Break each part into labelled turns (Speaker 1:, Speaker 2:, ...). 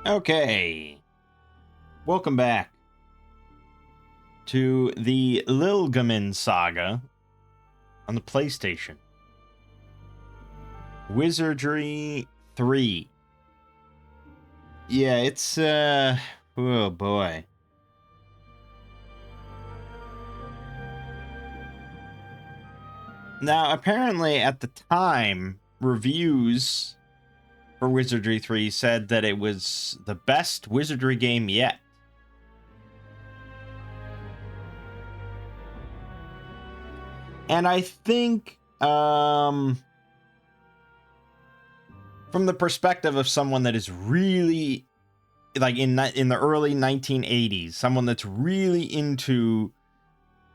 Speaker 1: Okay, welcome back to the Lilgamen Saga on the PlayStation. Wizardry 3. Yeah, it's, oh boy. Now, apparently at the time, reviews for Wizardry 3 said that it was the best Wizardry game yet. And I think, from the perspective of someone that is really, like, in the early 1980s, someone that's really into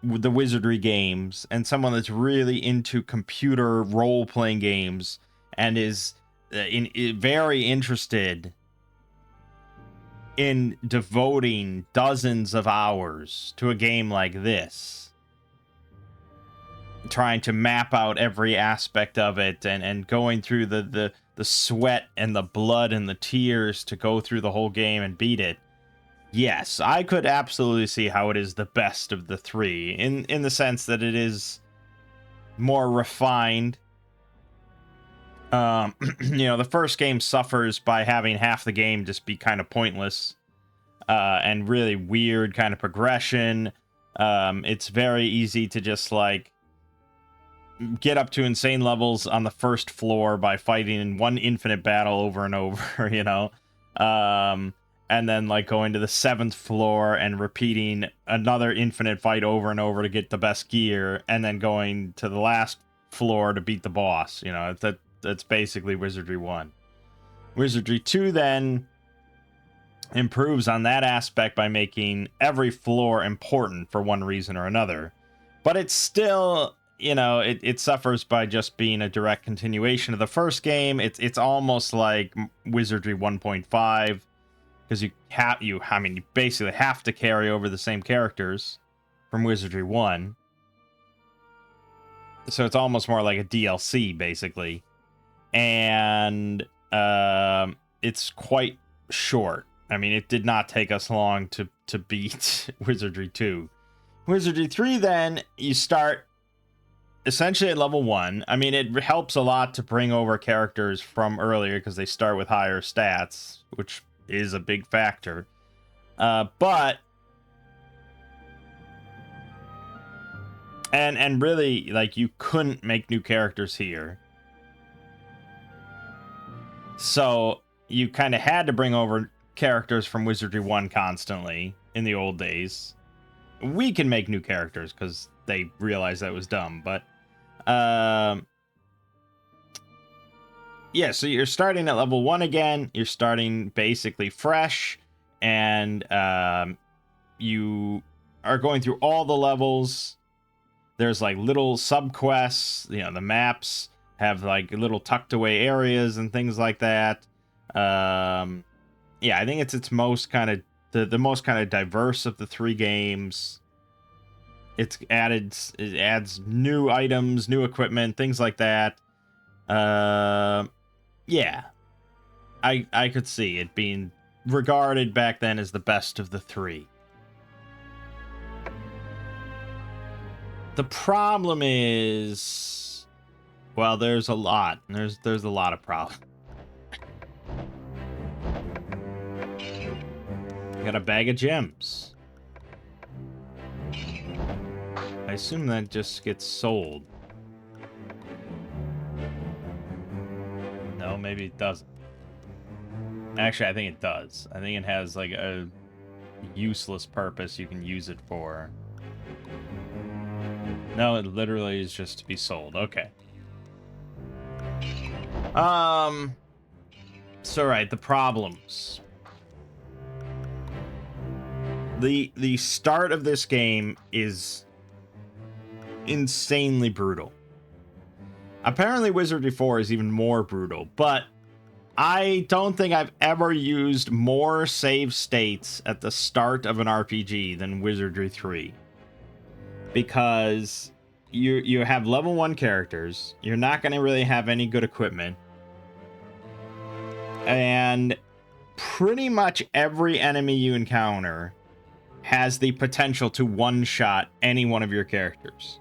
Speaker 1: the Wizardry games and someone that's really into computer role-playing games and is very interested in devoting dozens of hours to a game like this, trying to map out every aspect of it and going through the sweat and the blood and the tears to go through the whole game and beat it. Yes, I could absolutely see how it is the best of the three, in the sense that it is more refined. The first game suffers by having half the game just be kind of pointless, and really weird kind of progression. It's very easy to just, like, get up to insane levels on the first floor by fighting in one infinite battle over and over, and then, like, going to the 7th floor and repeating another infinite fight over and over to get the best gear, and then going to the last floor to beat the boss. That's basically Wizardry 1. Wizardry 2 then improves on that aspect by making every floor important for one reason or another. But it's still, it suffers by just being a direct continuation of the first game. It's almost like Wizardry 1.5, because you basically have to carry over the same characters from Wizardry 1. So it's almost more like a DLC, basically. And it's quite short. I mean, it did not take us long to beat Wizardry 2. Wizardry 3, then, you start essentially at level 1. I mean, it helps a lot to bring over characters from earlier because they start with higher stats, which is a big factor. But and really, like, you couldn't make new characters here. So you kind of had to bring over characters from Wizardry 1 constantly in the old days. We can make new characters because they realized that was dumb, but yeah, so you're starting at level 1 again. You're starting basically fresh, and you are going through all the levels. There's, like, little subquests. The maps have, like, little tucked away areas and things like that. Yeah, I think it's its most kind of the most kind of diverse of the three games. It adds new items, new equipment, things like that. Yeah, I could see it being regarded back then as the best of the three. The problem is, well, there's a lot. There's a lot of problems. Got a bag of gems. I assume that just gets sold. No, maybe it doesn't. Actually, I think it does. I think it has, like, a useless purpose you can use it for. No, it literally is just to be sold. Okay. So, right, the problems. The start of this game is insanely brutal. Apparently Wizardry 4 is even more brutal, but I don't think I've ever used more save states at the start of an RPG than Wizardry 3. Because you have level 1 characters, you're not going to really have any good equipment, and pretty much every enemy you encounter has the potential to one-shot any one of your characters.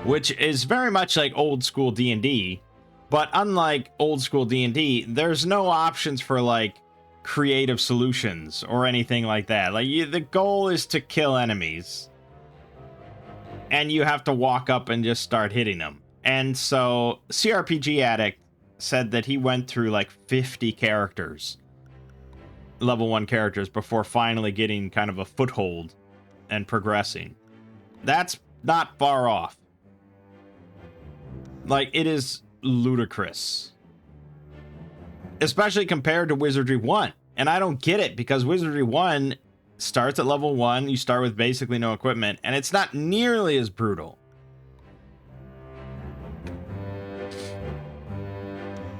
Speaker 1: Which is very much like old school D&D, but unlike old school D&D, there's no options for like creative solutions or anything like that. Like the goal is to kill enemies, and you have to walk up and just start hitting them. And so CRPG Addict said that he went through like 50 characters, level 1 characters, before finally getting kind of a foothold and progressing. That's not far off. Like, it is ludicrous. Especially compared to Wizardry 1. And I don't get it, because Wizardry 1 starts at level 1, you start with basically no equipment, and it's not nearly as brutal.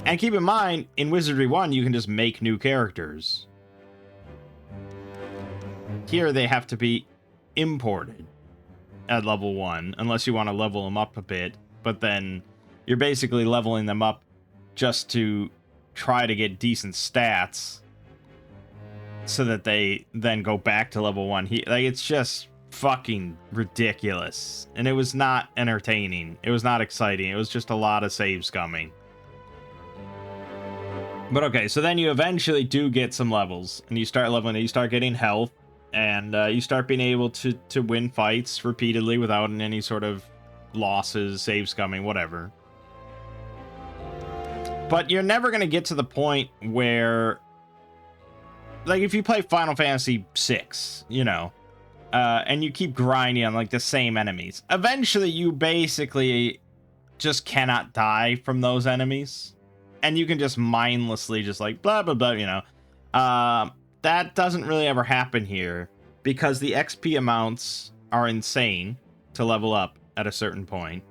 Speaker 1: And keep in mind, in Wizardry 1, you can just make new characters. Here, they have to be imported at level 1, unless you want to level them up a bit, but then you're basically leveling them up just to try to get decent stats so that they then go back to level 1. Like, it's just fucking ridiculous. And it was not entertaining. It was not exciting. It was just a lot of save scumming. But okay, so then you eventually do get some levels, and you start leveling, you start getting health, and you start being able to win fights repeatedly without any sort of losses, save scumming, whatever. But you're never going to get to the point where, like, if you play Final Fantasy VI, you know, and you keep grinding on, like, the same enemies, eventually you basically just cannot die from those enemies. And you can just mindlessly just, like, blah, blah, blah, you know. That doesn't really ever happen here, because the XP amounts are insane to level up at a certain point.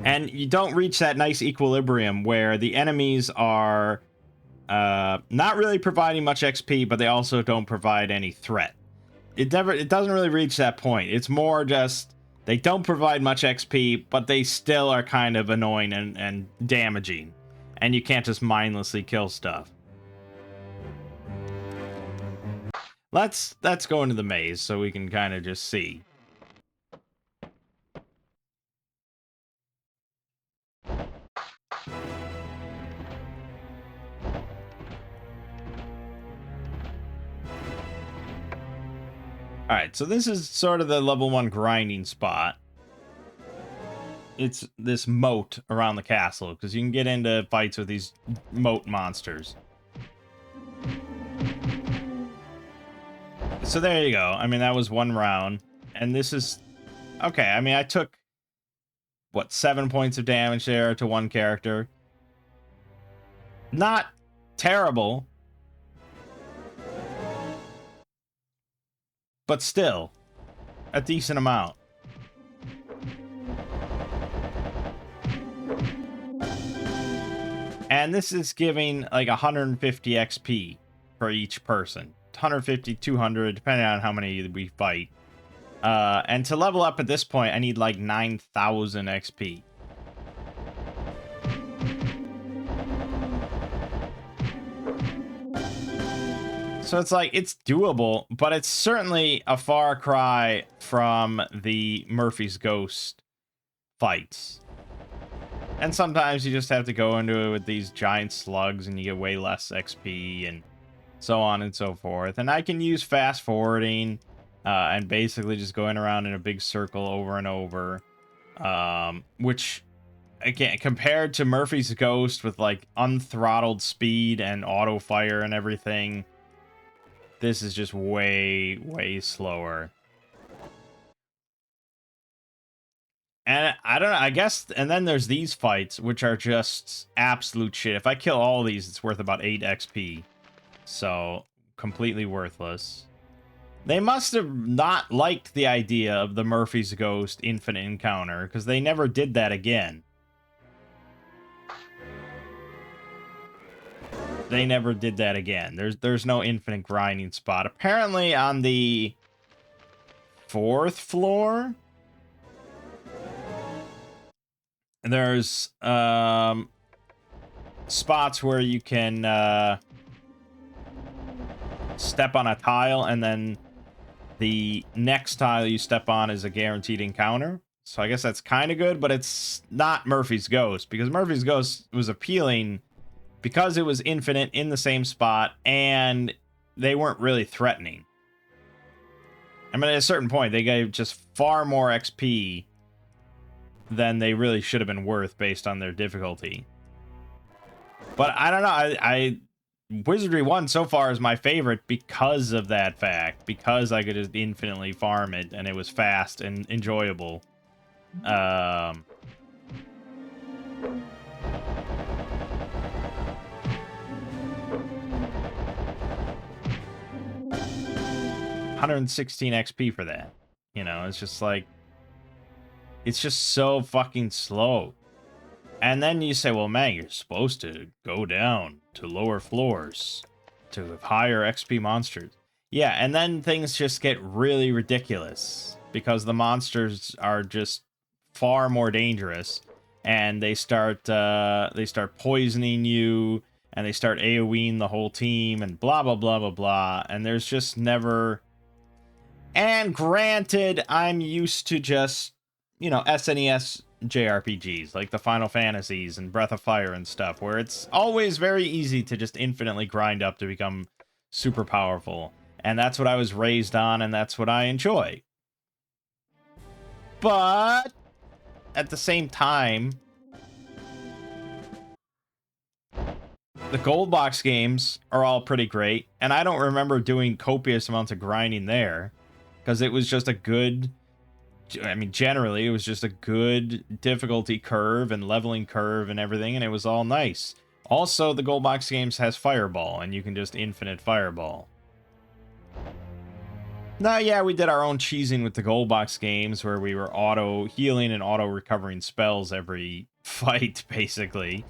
Speaker 1: And you don't reach that nice equilibrium where the enemies are not really providing much XP, but they also don't provide any threat. It doesn't really reach that point. It's more just they don't provide much XP, but they still are kind of annoying and damaging. And you can't just mindlessly kill stuff. Let's go into the maze so we can kind of just see. Alright, so this is sort of the level 1 grinding spot. It's this moat around the castle, because you can get into fights with these moat monsters. So there you go. I mean, that was one round. And this is... Okay, I mean, I took... What, 7 points of damage there to one character. Not terrible. But still, a decent amount. And this is giving like 150 XP for each person. 150, 200, depending on how many we fight. And to level up at this point, I need like 9,000 XP. So it's like, it's doable, but it's certainly a far cry from the Murphy's Ghost fights. And sometimes you just have to go into it with these giant slugs and you get way less XP and so on and so forth. And I can use fast forwarding and basically just going around in a big circle over and over. Which, again, compared to Murphy's Ghost with like unthrottled speed and auto fire and everything, this is just way, way slower. And I don't know, I guess, and then there's these fights, which are just absolute shit. If I kill all these, it's worth about 8 XP. So, completely worthless. They must have not liked the idea of the Murphy's Ghost infinite encounter, because they never did that again. They never did that again. There's no infinite grinding spot. Apparently on the 4th floor, there's spots where you can step on a tile, and then the next tile you step on is a guaranteed encounter. So I guess that's kind of good, but it's not Murphy's Ghost, because Murphy's Ghost was appealing because it was infinite in the same spot, and they weren't really threatening. I mean, at a certain point, they gave just far more XP than they really should have been worth based on their difficulty. But I don't know, Wizardry 1 so far is my favorite because of that fact, because I could just infinitely farm it, and it was fast and enjoyable. 116 XP for that. You know, it's just like, it's just so fucking slow. And then you say, well, man, you're supposed to go down to lower floors to have higher XP monsters. Yeah, and then things just get really ridiculous because the monsters are just far more dangerous, and they start poisoning you, and they start AoEing the whole team, and blah blah blah blah blah. And there's just never. And granted, I'm used to just, you know, SNES JRPGs like the Final Fantasies and Breath of Fire and stuff, where it's always very easy to just infinitely grind up to become super powerful. And that's what I was raised on, and that's what I enjoy. But at the same time, the gold box games are all pretty great, and I don't remember doing copious amounts of grinding there, because it was just a good, I mean, generally, it was just a good difficulty curve and leveling curve and everything, and it was all nice. Also, the gold box games has Fireball, and you can just infinite Fireball. Now, yeah, we did our own cheesing with the gold box games, where we were auto-healing and auto-recovering spells every fight, basically.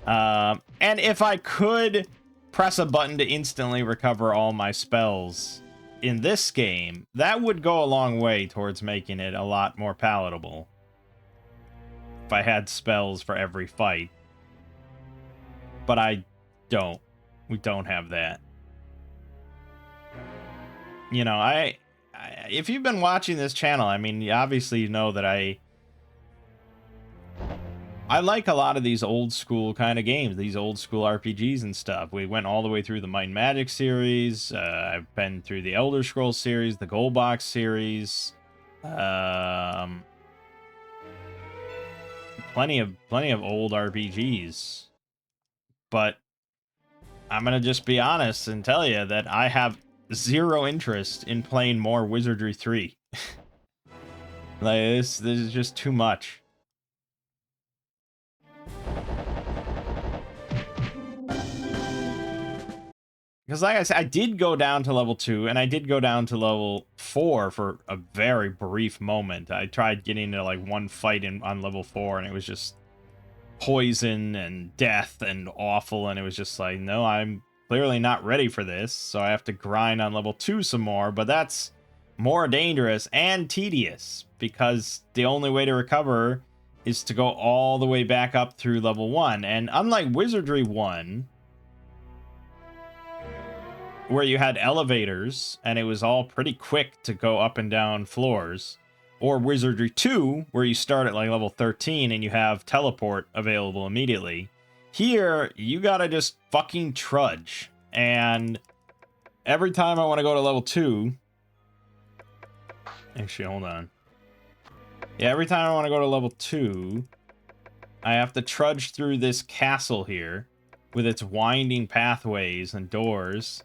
Speaker 1: And if I could press a button to instantly recover all my spells in this game, that would go a long way towards making it a lot more palatable. If I had spells for every fight. But I don't. We don't have that. You know, if you've been watching this channel, I mean, obviously you know that I like a lot of these old school kind of games, these old school RPGs and stuff. We went all the way through the Might and Magic series. I've been through the Elder Scrolls series, the Gold Box series. Plenty of old RPGs. But I'm going to just be honest and tell you that I have zero interest in playing more Wizardry 3. Like, this is just too much. Because like I said, I did go down to level 2, and I did go down to level 4 for a very brief moment. I tried getting into like one fight on level 4, and it was just poison and death and awful, and it was just like, no, I'm clearly not ready for this, so I have to grind on level 2 some more, but that's more dangerous and tedious, because the only way to recover is to go all the way back up through level 1, and unlike Wizardry 1, where you had elevators, and it was all pretty quick to go up and down floors, or Wizardry 2, where you start at like level 13 and you have teleport available immediately. Here, you gotta just fucking trudge. And every time I want to go to level 2... Actually, hold on. Yeah, every time I want to go to level 2, I have to trudge through this castle here, with its winding pathways and doors,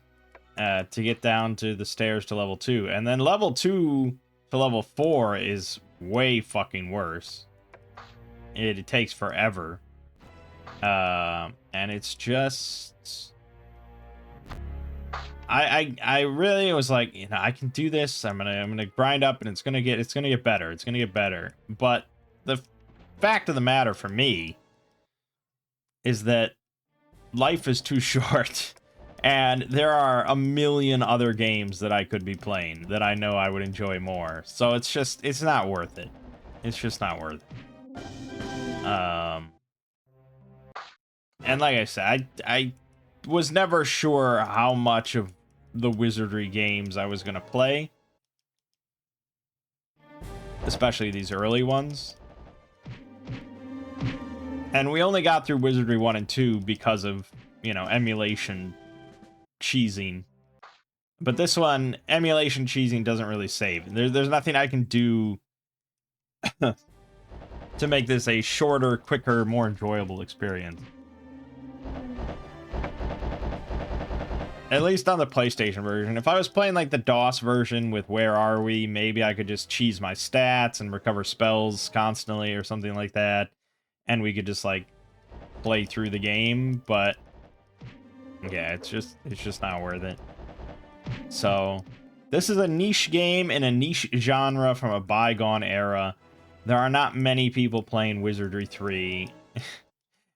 Speaker 1: to get down to the stairs to level 2. And then level 2 to level 4 is way fucking worse. It takes forever. And it's just... I really was like, you know, I can do this. I'm gonna grind up, and it's gonna get better. It's gonna get better. But the fact of the matter for me is that life is too short. And there are a million other games that I could be playing that I know I would enjoy more. So it's not worth it. It's just not worth it. And like I said, I was never sure how much of the Wizardry games I was going to play. Especially these early ones. And we only got through Wizardry 1 and 2 because of, you know, emulation cheesing. But this one, emulation cheesing doesn't really save. There's nothing I can do to make this a shorter, quicker, more enjoyable experience. At least on the PlayStation version. If I was playing like the DOS version with Where Are We, maybe I could just cheese my stats and recover spells constantly or something like that. And we could just like play through the game, but yeah, it's just not worth it. So, this is a niche game in a niche genre from a bygone era. There are not many people playing Wizardry 3.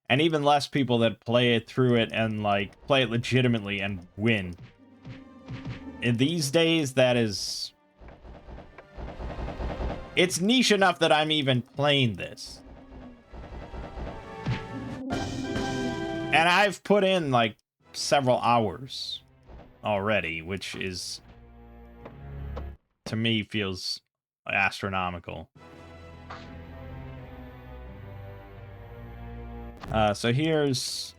Speaker 1: And even less people that play it through it and, like, play it legitimately and win. In these days, that is... It's niche enough that I'm even playing this. And I've put in, like, several hours already, which is, to me, feels astronomical. So here's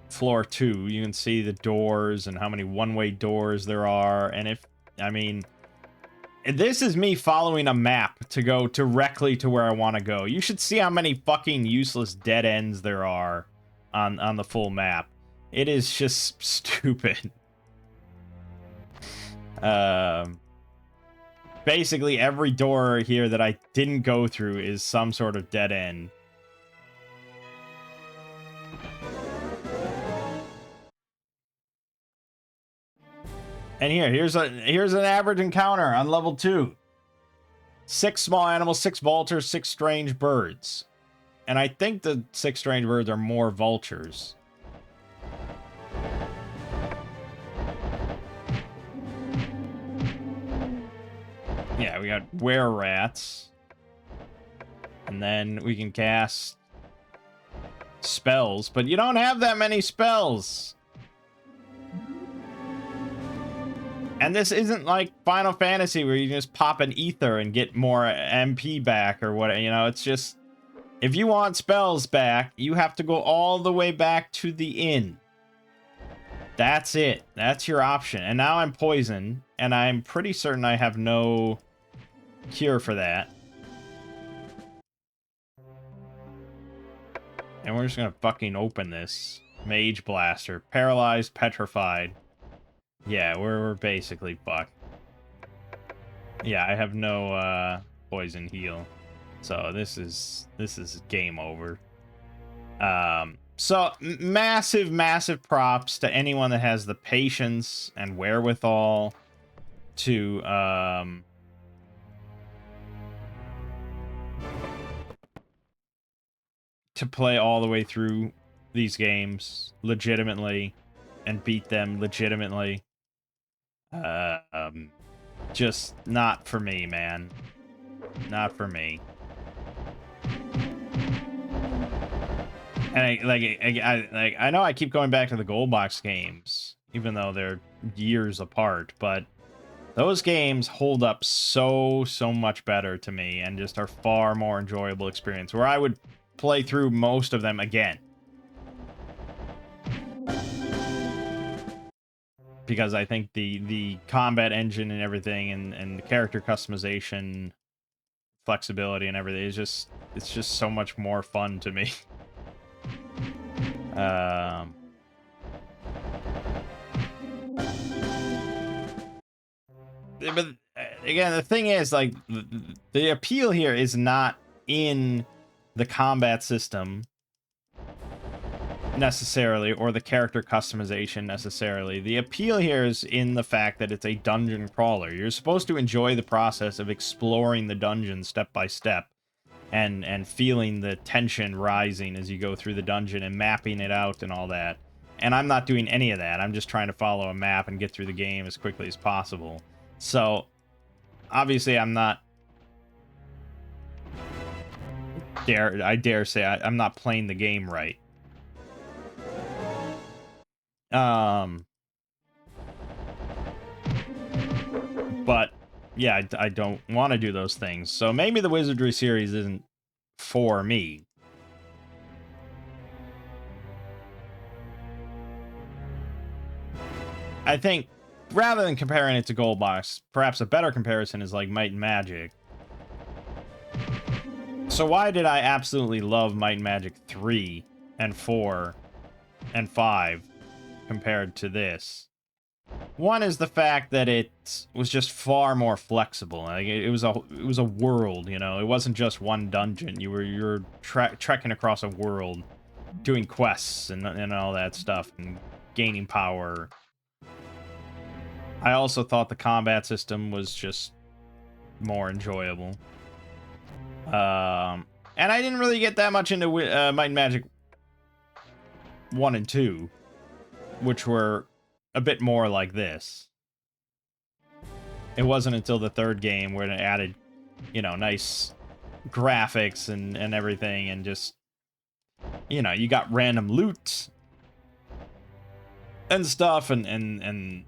Speaker 1: floor 2. You can see the doors and how many one-way doors there are. And I mean, this is me following a map to go directly to where I want to go. You should see how many fucking useless dead ends there are on the full map. It is just stupid. Basically, every door here that I didn't go through is some sort of dead end. And here's an average encounter on level 2. 6 small animals, 6 vultures, 6 strange birds. And I think the 6 strange birds are more vultures. Yeah, we got were-rats. And then we can cast spells, but you don't have that many spells. And this isn't like Final Fantasy where you just pop an ether and get more MP back or what, you know, it's just, if you want spells back, you have to go all the way back to the inn. That's it. That's your option. And now I'm poisoned, and I'm pretty certain I have no cure for that. And we're just gonna fucking open this. Mage Blaster. Paralyzed, petrified. Yeah, we're basically fucked. Yeah, I have no poison heal. So this is game over. So massive props to anyone that has the patience and wherewithal to play all the way through these games legitimately and beat them legitimately. Just not for me, man. Not for me. And I know I keep going back to the Gold Box games, even though they're years apart, but those games hold up so much better to me and just are far more enjoyable experience, where I would play through most of them again. Because I think the combat engine and everything and the character customization, flexibility and everything is just, it's just so much more fun to me. But again, the thing is, like, the appeal here is not in the combat system necessarily, or the character customization necessarily. The appeal here is in the fact that it's a dungeon crawler. You're supposed to enjoy the process of exploring the dungeon step by step and feeling the tension rising as you go through the dungeon and mapping it out and all that. And I'm not doing any of that. I'm just trying to follow a map and get through the game as quickly as possible. So obviously I'm not dare say I'm not playing the game right. But yeah, I don't want to do those things. So maybe the Wizardry series isn't for me. I think rather than comparing it to Gold Box, perhaps a better comparison is like Might and Magic. So why did I absolutely love Might and Magic 3 and 4 and 5 compared to this? One is the fact that it was just far more flexible. Like it was a world, you know. It wasn't just one dungeon. You're trekking across a world, doing quests and all that stuff, and gaining power. I also thought the combat system was just more enjoyable. And I didn't really get that much into Might and Magic 1 and 2, which were a bit more like this. It wasn't until the third game where it added, you know, nice graphics and everything, and just, you know, you got random loot and stuff, and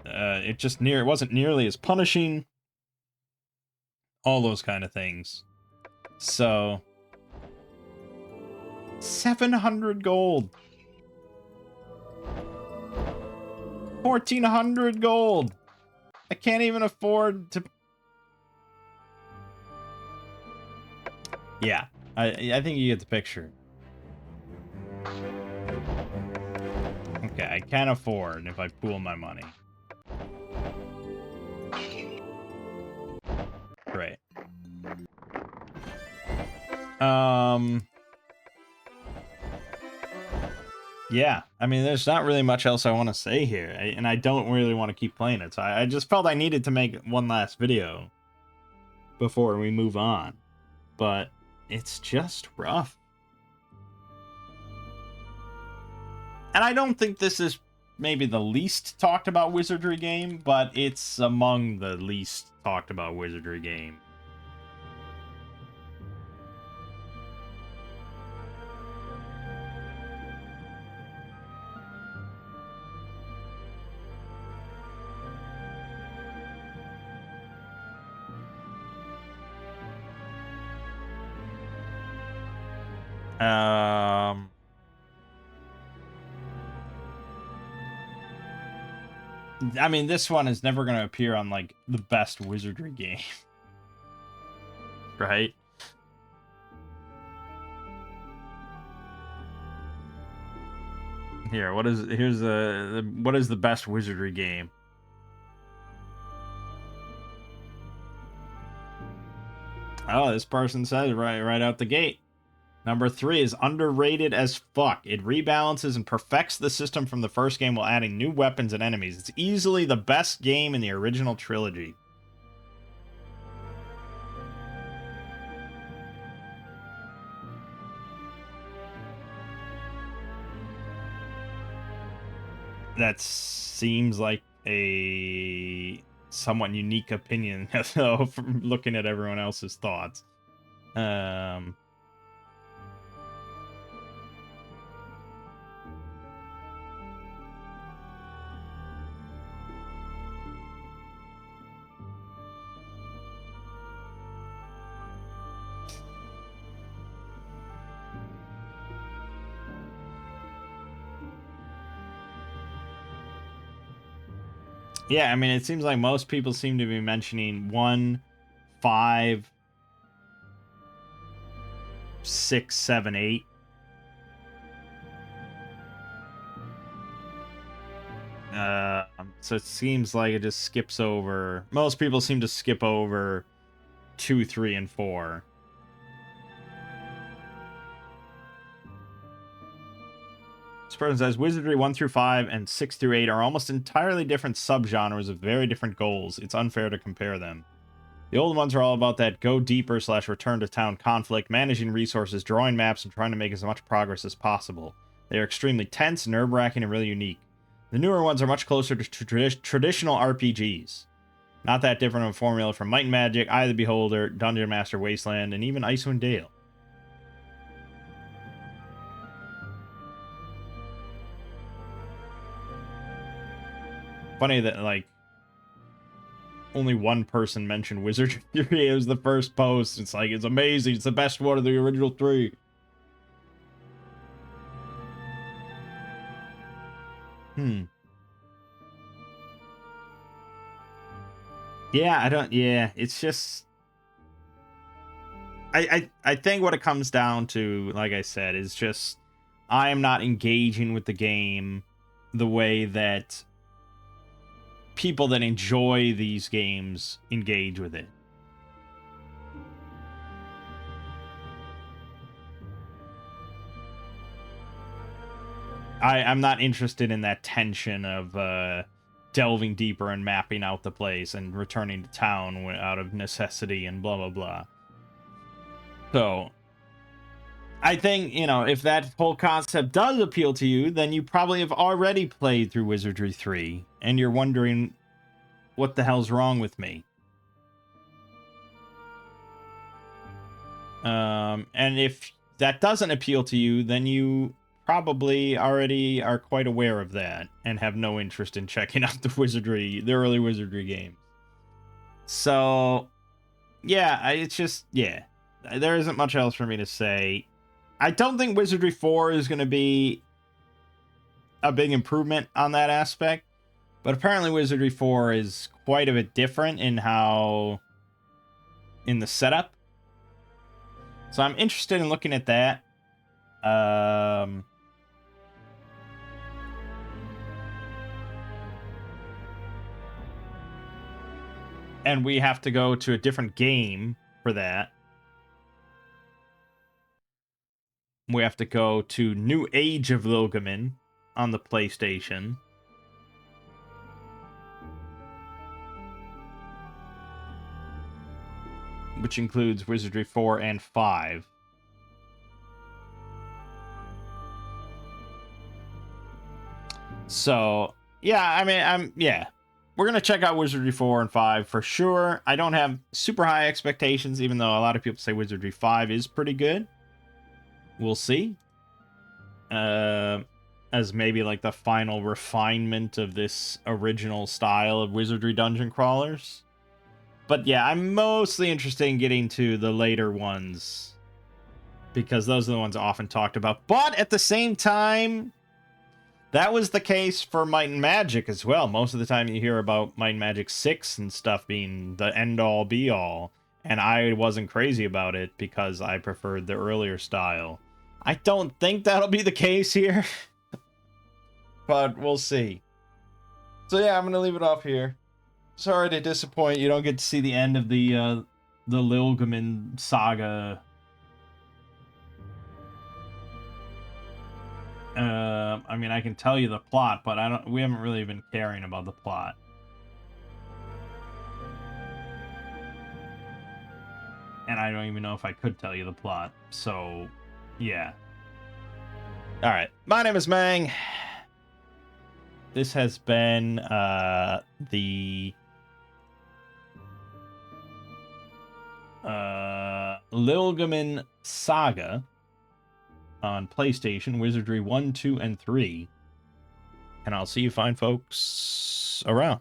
Speaker 1: it just it wasn't nearly as punishing. All those kind of things. So 700 gold. 1,400 gold. I can't even afford to. Yeah, I think you get the picture. Okay, I can afford if I pool my money. Great. Yeah, I mean, there's not really much else I want to say here, and I don't really want to keep playing it, so I just felt I needed to make one last video before we move on. But it's just rough. And I don't think this is maybe the least talked about Wizardry game, but it's among the least talked about Wizardry game. I mean, this one is never going to appear on, like, the best Wizardry game. Right? Here, what is the best Wizardry game? Oh, this person says right out the gate. Number 3 is underrated as fuck. It rebalances and perfects the system from the first game while adding new weapons and enemies. It's easily the best game in the original trilogy. That seems like a somewhat unique opinion, though, from looking at everyone else's thoughts. Yeah, I mean, it seems like most people seem to be mentioning 1, 5, 6, 7, 8. So it seems like it just skips over. Most people seem to skip over 2, 3, and 4. This person says Wizardry 1 through 5 and 6 through 8 are almost entirely different subgenres with very different goals. It's unfair to compare them. The old ones are all about that go deeper / return to town conflict, managing resources, drawing maps, and trying to make as much progress as possible. They are extremely tense, nerve-wracking, and really unique. The newer ones are much closer to traditional RPGs. Not that different of a formula from Might and Magic, Eye of the Beholder, Dungeon Master Wasteland, and even Icewind Dale. Funny that, like, only one person mentioned Wizardry 3. It was the first post. It's like, it's amazing. It's the best one of the original 3. Yeah, it's just... I think what it comes down to, like I said, is just I am not engaging with the game the way that people that enjoy these games engage with it. I'm not interested in that tension of delving deeper and mapping out the place and returning to town out of necessity and blah, blah, blah. So, I think, you know, if that whole concept does appeal to you, then you probably have already played through Wizardry 3, and you're wondering, what the hell's wrong with me? And if that doesn't appeal to you, then you probably already are quite aware of that and have no interest in checking out the early Wizardry games. So, yeah, it's just, yeah, there isn't much else for me to say. I don't think Wizardry 4 is going to be a big improvement on that aspect, but apparently Wizardry 4 is quite a bit different in the setup. So I'm interested in looking at that. And we have to go to a different game for that. We have to go to New Age of Lilgamen on the PlayStation. Which includes Wizardry 4 and 5. So, yeah, I mean, we're going to check out Wizardry 4 and 5 for sure. I don't have super high expectations, even though a lot of people say Wizardry 5 is pretty good. We'll see. As maybe like the final refinement of this original style of Wizardry dungeon crawlers. But yeah, I'm mostly interested in getting to the later ones, because those are the ones often talked about. But at the same time, that was the case for Might and Magic as well. Most of the time you hear about Might and Magic 6 and stuff being the end-all be-all, and I wasn't crazy about it because I preferred the earlier style. I don't think that'll be the case here, but we'll see. So yeah, I'm going to leave it off here. Sorry to disappoint. You don't get to see the end of the Lilgamen saga. I mean, I can tell you the plot, but we haven't really been caring about the plot. And I don't even know if I could tell you the plot. So, yeah. All right. My name is Mangg. This has been the Lilgamen Saga on PlayStation, Wizardry 1, 2, and 3. And I'll see you fine folks around.